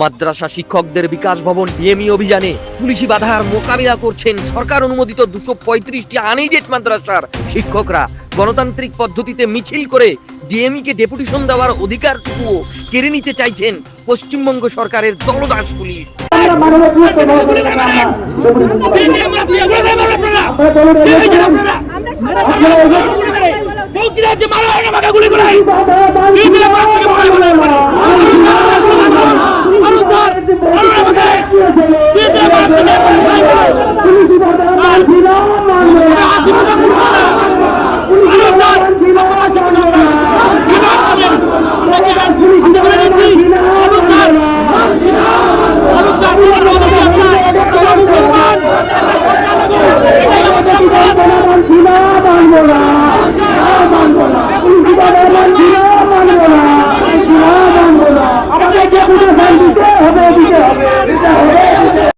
মাদ্রাসা শিক্ষকদের বিকাশ ভবন ডিএমই অভিযানে পুলিশি বাধার মোকাবিলা করছেন সরকার অনুমোদিত 235টি আনএইডেড মাদ্রাসার শিক্ষকরা। গণতান্ত্রিক পদ্ধতিতে মিছিল করে ডিএমইকে ডেপুটেশন দেওয়ার অধিকারটুকুও কেড়ে নিতে চাইছেন পশ্চিমবঙ্গ সরকারের দলদাস পুলিশ। আমাদেরকে দিতে হবে